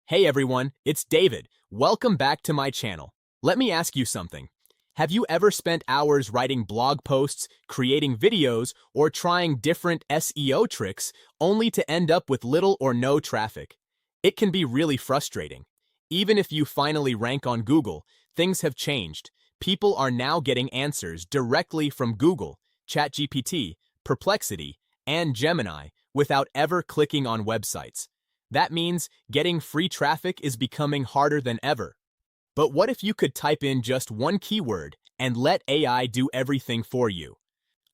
Hey everyone, it's David. Welcome back to my channel. Let me ask you something. Have you ever spent hours writing blog posts, creating videos, or trying different SEO tricks only to end up with little or no traffic? It can be really frustrating. Even if you finally rank on Google, things have changed. People are now getting answers directly from Google, ChatGPT, Perplexity, and Gemini without ever clicking on websites. That means getting free traffic is becoming harder than ever. But what if you could type in just one keyword and let AI do everything for you?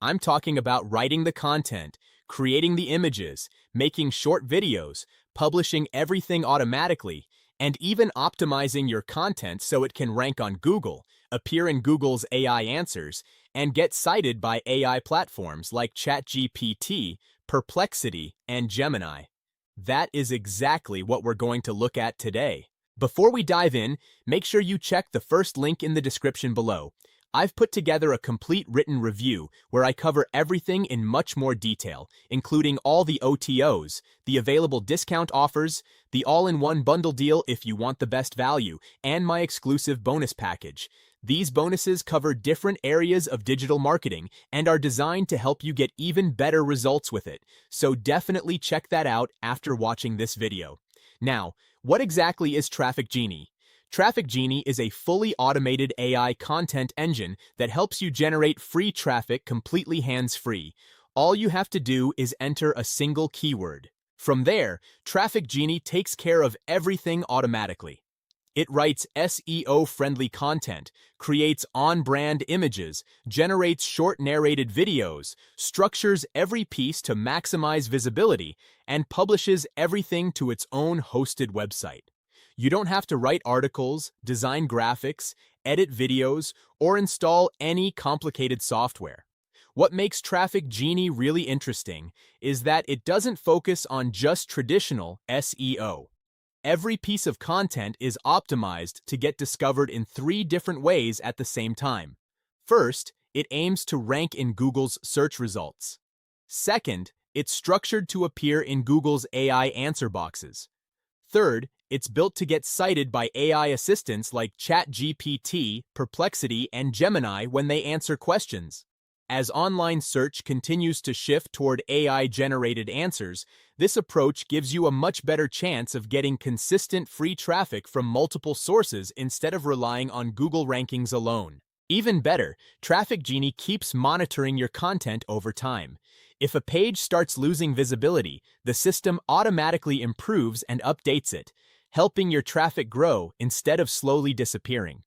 I'm talking about writing the content, creating the images, making short videos, publishing everything automatically, and even optimizing your content so it can rank on Google, appear in Google's AI answers, and get cited by AI platforms like ChatGPT, Perplexity, and Gemini. That is exactly what we're going to look at today. Before we dive in, make sure you check the first link in the description below. I've put together a complete written review where I cover everything in much more detail, including all the OTOs, the available discount offers, the all-in-one bundle deal if you want the best value, and my exclusive bonus package. These bonuses cover different areas of digital marketing and are designed to help you get even better results with it, so definitely check that out after watching this video. Now, what exactly is Traffic Genie? Traffic Genie is a fully automated AI content engine that helps you generate free traffic completely hands-free. All you have to do is enter a single keyword. From there, Traffic Genie takes care of everything automatically. It writes SEO-friendly content, creates on-brand images, generates short narrated videos, structures every piece to maximize visibility, and publishes everything to its own hosted website. You don't have to write articles, design graphics, edit videos, or install any complicated software. What makes Traffic Genie really interesting is that it doesn't focus on just traditional SEO. Every piece of content is optimized to get discovered in 3 different ways at the same time. First, it aims to rank in Google's search results. Second, it's structured to appear in Google's AI answer boxes. Third, it's built to get cited by AI assistants like ChatGPT, Perplexity, and Gemini when they answer questions. As online search continues to shift toward AI-generated answers, this approach gives you a much better chance of getting consistent free traffic from multiple sources instead of relying on Google rankings alone. Even better, Traffic Genie keeps monitoring your content over time. If a page starts losing visibility, the system automatically improves and updates it, helping your traffic grow instead of slowly disappearing.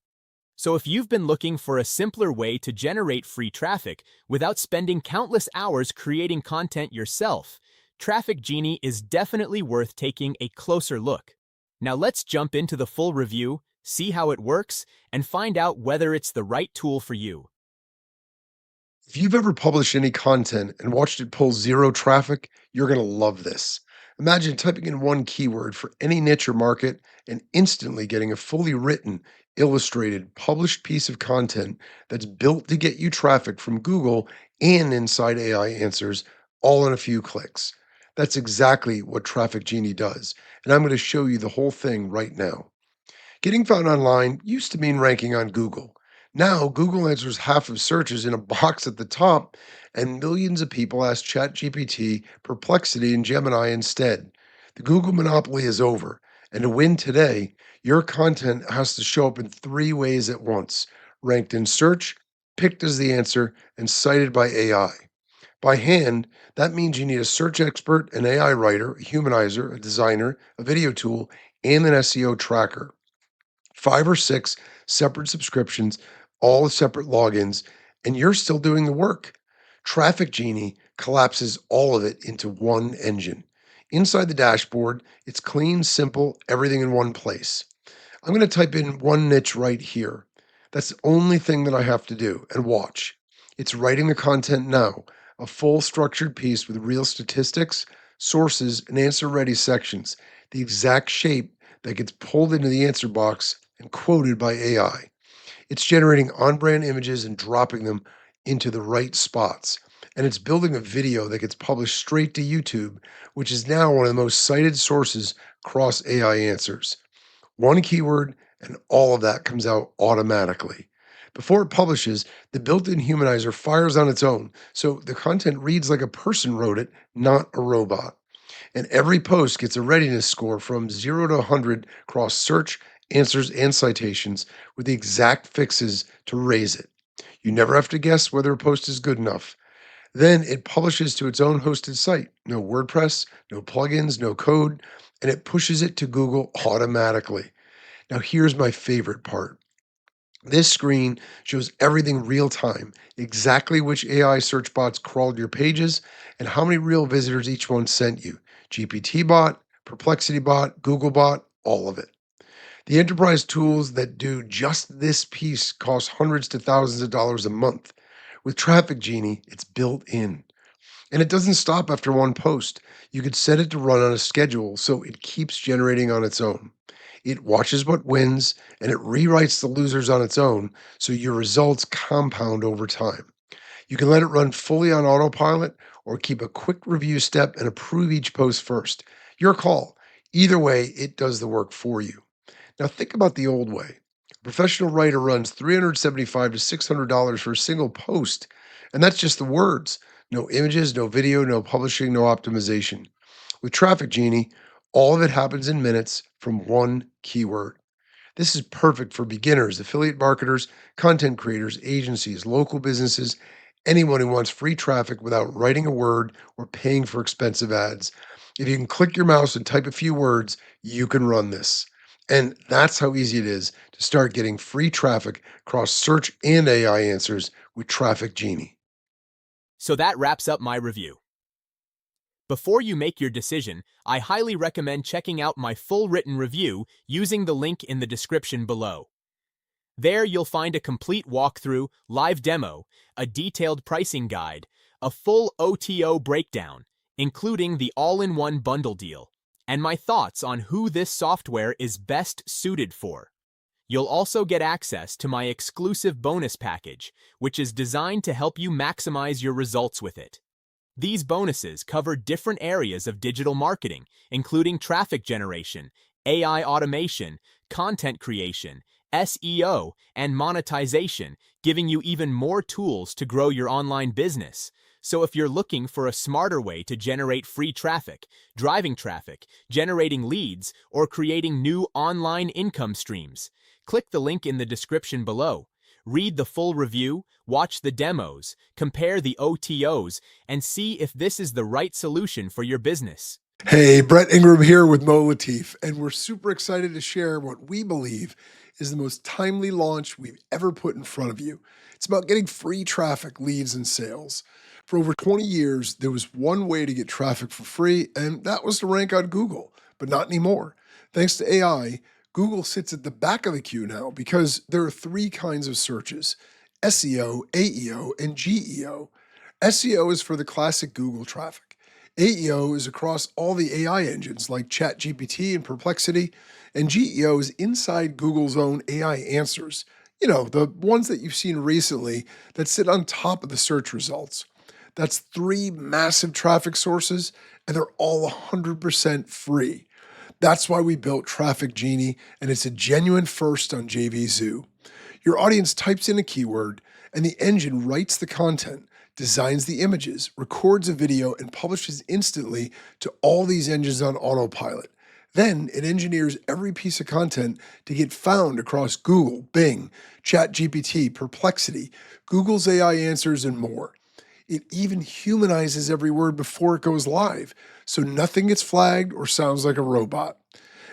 So if you've been looking for a simpler way to generate free traffic without spending countless hours creating content yourself, Traffic Genie is definitely worth taking a closer look. Now let's jump into the full review, see how it works, and find out whether it's the right tool for you. If you've ever published any content and watched it pull zero traffic, you're going to love this. Imagine typing in one keyword for any niche or market and instantly getting a fully written, illustrated, published piece of content that's built to get you traffic from Google and inside AI answers all in a few clicks. That's exactly what Traffic Genie does, and I'm going to show you the whole thing right now. Getting found online used to mean ranking on Google. Now, Google answers half of searches in a box at the top, and millions of people ask ChatGPT, Perplexity, and Gemini instead. The Google monopoly is over, and to win today, your content has to show up in 3 ways at once: ranked in search, picked as the answer, and cited by AI. By hand, that means you need a search expert, an AI writer, a humanizer, a designer, a video tool, and an SEO tracker. 5 or 6 separate subscriptions, all separate logins, and you're still doing the work. Traffic Genie collapses all of it into one engine. Inside the dashboard, it's clean, simple, everything in one place. I'm going to type in one niche right here. That's the only thing that I have to do, and watch. It's writing the content now, a full structured piece with real statistics, sources, and answer ready sections, the exact shape that gets pulled into the answer box and quoted by AI. It's generating on brand images and dropping them into the right spots. and it's building a video that gets published straight to YouTube, which is now one of the most cited sources across AI answers. One keyword, and all of that comes out automatically. Before it publishes, the built in humanizer fires on its own, so the content reads like a person wrote it, not a robot. And every post gets a readiness score from 0 to 100 across search, answers, and citations with the exact fixes to raise it. You never have to guess whether a post is good enough. Then it publishes to its own hosted site. No WordPress, no plugins, no code, and it pushes it to Google automatically. Now, here's my favorite part. This screen shows everything real time, exactly which AI search bots crawled your pages and how many real visitors each one sent you. GPT bot, Perplexity bot, Google bot, all of it. The enterprise tools that do just this piece cost hundreds to thousands of dollars a month. With Traffic Genie, it's built in. And it doesn't stop after one post. You could set it to run on a schedule so it keeps generating on its own. It watches what wins and it rewrites the losers on its own so your results compound over time. You can let it run fully on autopilot or keep a quick review step and approve each post first. Your call. Either way, it does the work for you. Now think about the old way. A professional writer runs $375 to $600 for a single post, and that's just the words. No images, no video, no publishing, no optimization. With Traffic Genie, all of it happens in minutes from one keyword. This is perfect for beginners, affiliate marketers, content creators, agencies, local businesses, anyone who wants free traffic without writing a word or paying for expensive ads. If you can click your mouse and type a few words, you can run this. And that's how easy it is to start getting free traffic across search and AI answers with Traffic Genie. So that wraps up my review. Before you make your decision, I highly recommend checking out my full written review using the link in the description below. There you'll find a complete walkthrough, live demo, a detailed pricing guide, a full OTO breakdown, including the all-in-one bundle deal, and my thoughts on who this software is best suited for. You'll also get access to my exclusive bonus package, which is designed to help you maximize your results with it. These bonuses cover different areas of digital marketing, including traffic generation, AI automation, content creation, SEO, and monetization, giving you even more tools to grow your online business. So if you're looking for a smarter way to generate free traffic, driving traffic, generating leads, or creating new online income streams, click the link in the description below. Read the full review, watch the demos, compare the OTOs, and see if this is the right solution for your business. Hey, Brett Ingram here with Mo Latif, and we're super excited to share what we believe is the most timely launch we've ever put in front of you. It's about getting free traffic, leads, and sales. For over 20 years, there was one way to get traffic for free, and that was to rank on Google, but not anymore. Thanks to AI, Google sits at the back of the queue now because there are three kinds of searches: SEO, AEO, and GEO. SEO is for the classic Google traffic. AEO is across all the AI engines like ChatGPT and Perplexity, and GEO is inside Google's own AI answers. You know, the ones that you've seen recently that sit on top of the search results. That's three massive traffic sources, and they're all 100% free. That's why we built Traffic Genie, and it's a genuine first on JVZoo. Your audience types in a keyword, and the engine writes the content, designs the images, records a video, and publishes instantly to all these engines on autopilot. Then it engineers every piece of content to get found across Google, Bing, ChatGPT, Perplexity, Google's AI answers, and more. It even humanizes every word before it goes live, so nothing gets flagged or sounds like a robot.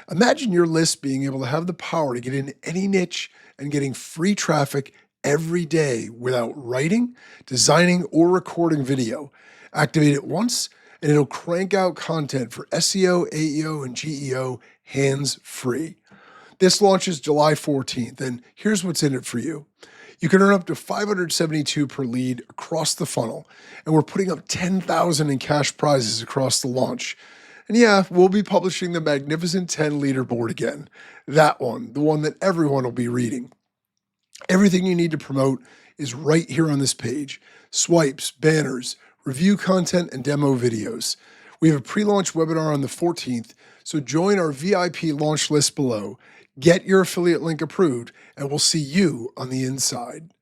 Imagine your list being able to have the power to get into any niche and getting free traffic every day without writing, designing, or recording video. Activate it once, and it'll crank out content for SEO, AEO, and GEO hands free. This launches July 14th, and here's what's in it for you. You can earn up to $572 per lead across the funnel, and we're putting up $10,000 in cash prizes across the launch. And yeah, we'll be publishing the Magnificent 10 leaderboard again. That one, the one that everyone will be reading. Everything you need to promote is right here on this page. swipes, banners, review content, and demo videos. We have a pre-launch webinar on the 14th, so join our VIP launch list below. Get your affiliate link approved, and we'll see you on the inside.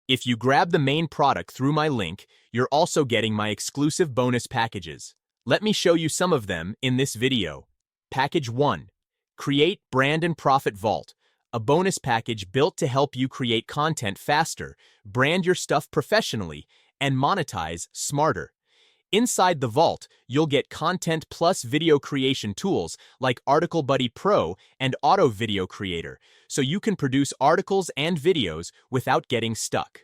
If you grab the main product through my link, you're also getting my exclusive bonus packages. Let me show you some of them in this video. Package 1. Create Brand and Profit Vault, a bonus package built to help you create content faster, brand your stuff professionally, and monetize smarter. Inside the vault, you'll get content plus video creation tools like Article Buddy Pro and Auto Video Creator, so you can produce articles and videos without getting stuck.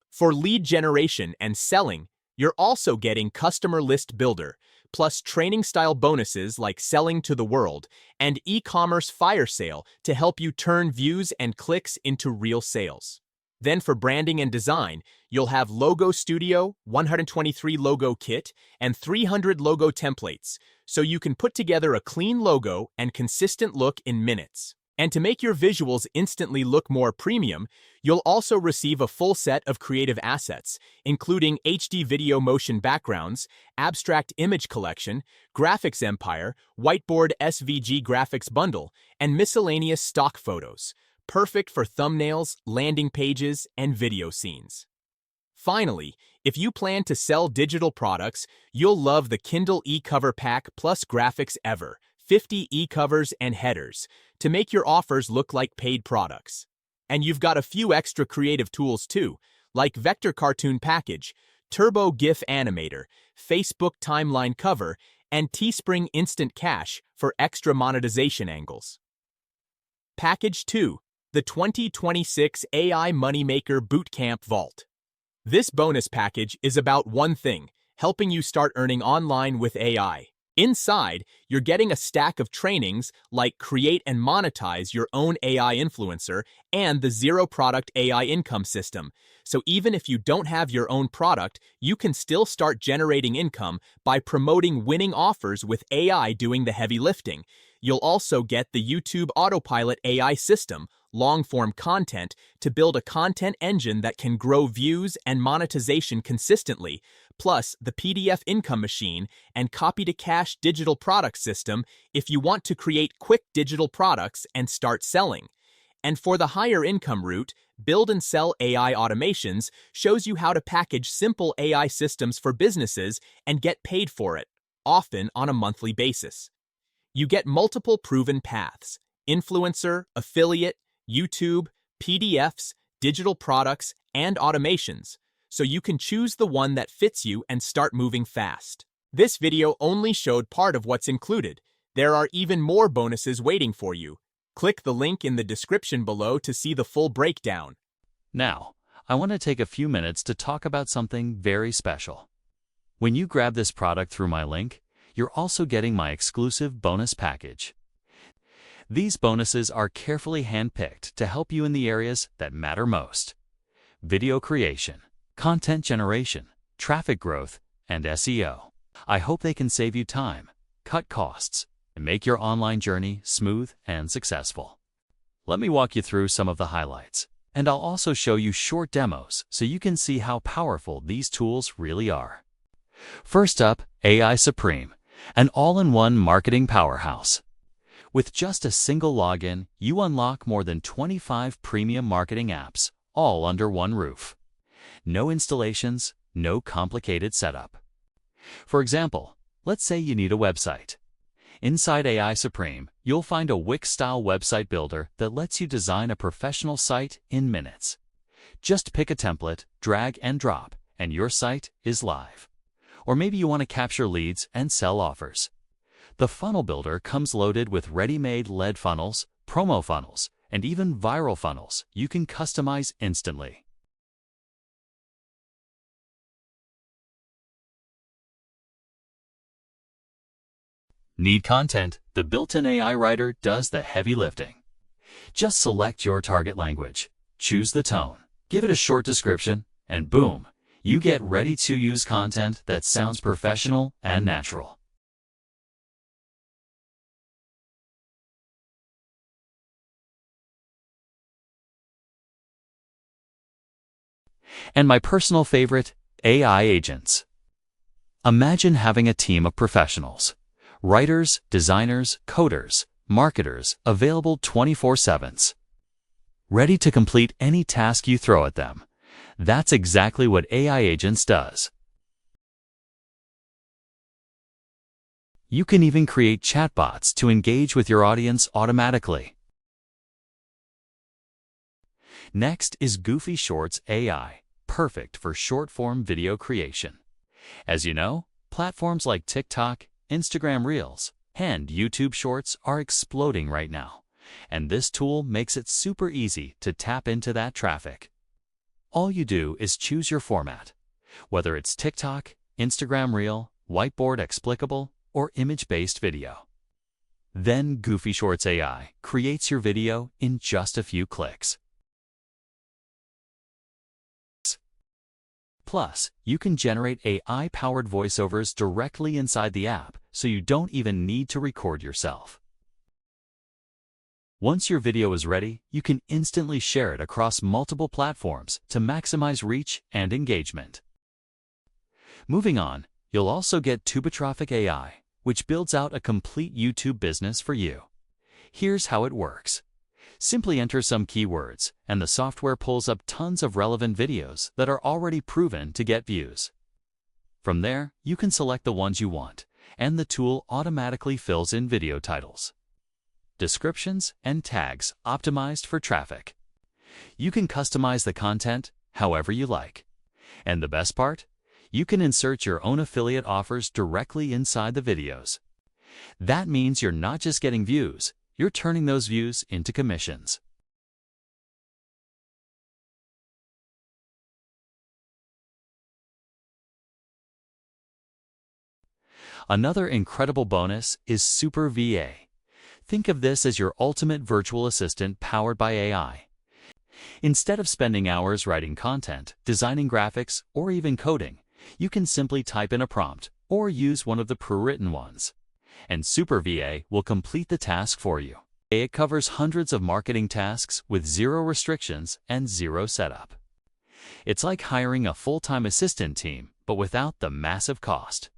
For lead generation and selling, you're also getting Customer List Builder, plus training-style bonuses like Selling to the World and e-commerce fire sale to help you turn views and clicks into real sales. Then for branding and design, you'll have Logo Studio, 123 logo kit, and 300 logo templates, so you can put together a clean logo and consistent look in minutes. And to make your visuals instantly look more premium, you'll also receive a full set of creative assets, including HD video motion backgrounds, abstract image collection, graphics empire, whiteboard SVG graphics bundle, and miscellaneous stock photos, perfect for thumbnails, landing pages, and video scenes. Finally, if you plan to sell digital products, you'll love the Kindle e-cover pack plus graphics ever, 50 e-covers and headers, to make your offers look like paid products. And you've got a few extra creative tools too, like Vector Cartoon Package, Turbo GIF Animator, Facebook Timeline Cover, and Teespring Instant Cash for extra monetization angles. Package 2. The 2026 AI Moneymaker Bootcamp Vault. This bonus package is about one thing, helping you start earning online with AI. Inside, you're getting a stack of trainings like Create and Monetize Your Own AI Influencer and the Zero Product AI Income System. So even if you don't have your own product, you can still start generating income by promoting winning offers with AI doing the heavy lifting. You'll also get the YouTube Autopilot AI system, long-form content, to build a content engine that can grow views and monetization consistently, plus the PDF income machine and copy-to-cash digital product system if you want to create quick digital products and start selling. And for the higher income route, Build and Sell AI Automations shows you how to package simple AI systems for businesses and get paid for it, often on a monthly basis. You get multiple proven paths: influencer, affiliate, YouTube, PDFs, digital products, and automations, so you can choose the one that fits you and start moving fast. This video only showed part of what's included. There are even more bonuses waiting for you. Click the link in the description below to see the full breakdown. Now, I want to take a few minutes to talk about something very special. When you grab this product through my link, you're also getting my exclusive bonus package. These bonuses are carefully handpicked to help you in the areas that matter most: video creation, content generation, traffic growth, and SEO. I hope they can save you time, cut costs, and make your online journey smooth and successful. Let me walk you through some of the highlights, and I'll also show you short demos so you can see how powerful these tools really are. First up, AI Supreme, an all-in-one marketing powerhouse. With just a single login, you unlock more than 25 premium marketing apps, all under one roof. No installations, no complicated setup. For example, let's say you need a website. Inside AI Supreme, you'll find a Wix-style website builder that lets you design a professional site in minutes. Just pick a template, drag and drop, and your site is live. Or maybe you want to capture leads and sell offers. The funnel builder comes loaded with ready-made lead funnels, promo funnels, and even viral funnels you can customize instantly. Need content? The built-in AI writer does the heavy lifting. Just select your target language, choose the tone, give it a short description, and boom, you get ready-to-use content that sounds professional and natural. And my personal favorite, AI agents. Imagine having a team of professionals, writers, designers, coders, marketers, available 24/7, ready to complete any task you throw at them. That's exactly what AI agents does. You can even create chatbots to engage with your audience automatically. Next is Goofy Shorts AI, perfect for short-form video creation. As you know, platforms like TikTok, Instagram Reels, and YouTube Shorts are exploding right now, and this tool makes it super easy to tap into that traffic. All you do is choose your format, whether it's TikTok, Instagram Reel, whiteboard explicable, or image-based video. Then Goofy Shorts AI creates your video in just a few clicks. Plus, you can generate AI-powered voiceovers directly inside the app, so you don't even need to record yourself. Once your video is ready, you can instantly share it across multiple platforms to maximize reach and engagement. Moving on, you'll also get Traffic AI, which builds out a complete YouTube business for you. Here's how it works. Simply enter some keywords, and the software pulls up tons of relevant videos that are already proven to get views. From there, you can select the ones you want, and the tool automatically fills in video titles, descriptions, and tags optimized for traffic. You can customize the content however you like. And the best part? You can insert your own affiliate offers directly inside the videos. That means you're not just getting views, you're turning those views into commissions. Another incredible bonus is Super VA. Think of this as your ultimate virtual assistant powered by AI. Instead of spending hours writing content, designing graphics, or even coding, you can simply type in a prompt or use one of the pre-written ones, and Super VA will complete the task for you. It covers hundreds of marketing tasks with zero restrictions and zero setup. It's like hiring a full-time assistant team, but without the massive cost.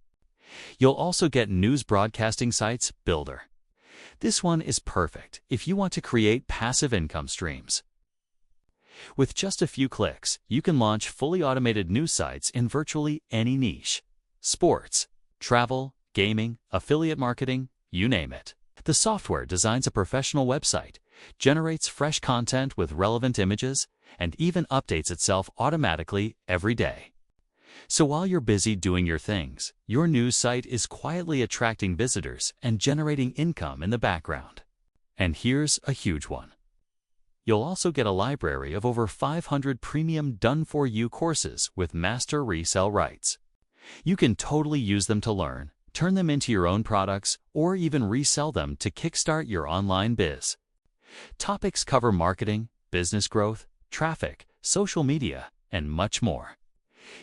You'll also get News Broadcasting Sites Builder. This one is perfect if you want to create passive income streams. With just a few clicks, you can launch fully automated news sites in virtually any niche: sports, travel, gaming, affiliate marketing, you name it. The software designs a professional website, generates fresh content with relevant images, and even updates itself automatically every day. So while you're busy doing your things, your news site is quietly attracting visitors and generating income in the background. And here's a huge one. You'll also get a library of over 500 premium done-for-you courses with master resale rights. You can totally use them to learn, turn them into your own products, or even resell them to kickstart your online biz. Topics cover marketing, business growth, traffic, social media, and much more,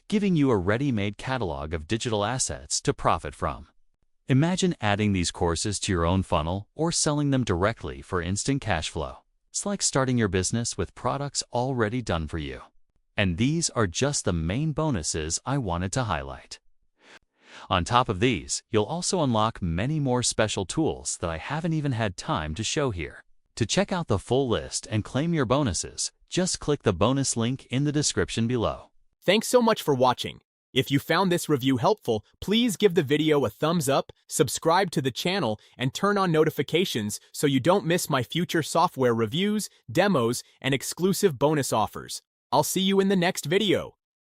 giving you a ready-made catalog of digital assets to profit from. Imagine adding these courses to your own funnel or selling them directly for instant cash flow. It's like starting your business with products already done for you. And these are just the main bonuses I wanted to highlight. On top of these, you'll also unlock many more special tools that I haven't even had time to show here. To check out the full list and claim your bonuses, just click the bonus link in the description below. Thanks so much for watching. If you found this review helpful, please give the video a thumbs up, subscribe to the channel, and turn on notifications so you don't miss my future software reviews, demos, and exclusive bonus offers. I'll see you in the next video.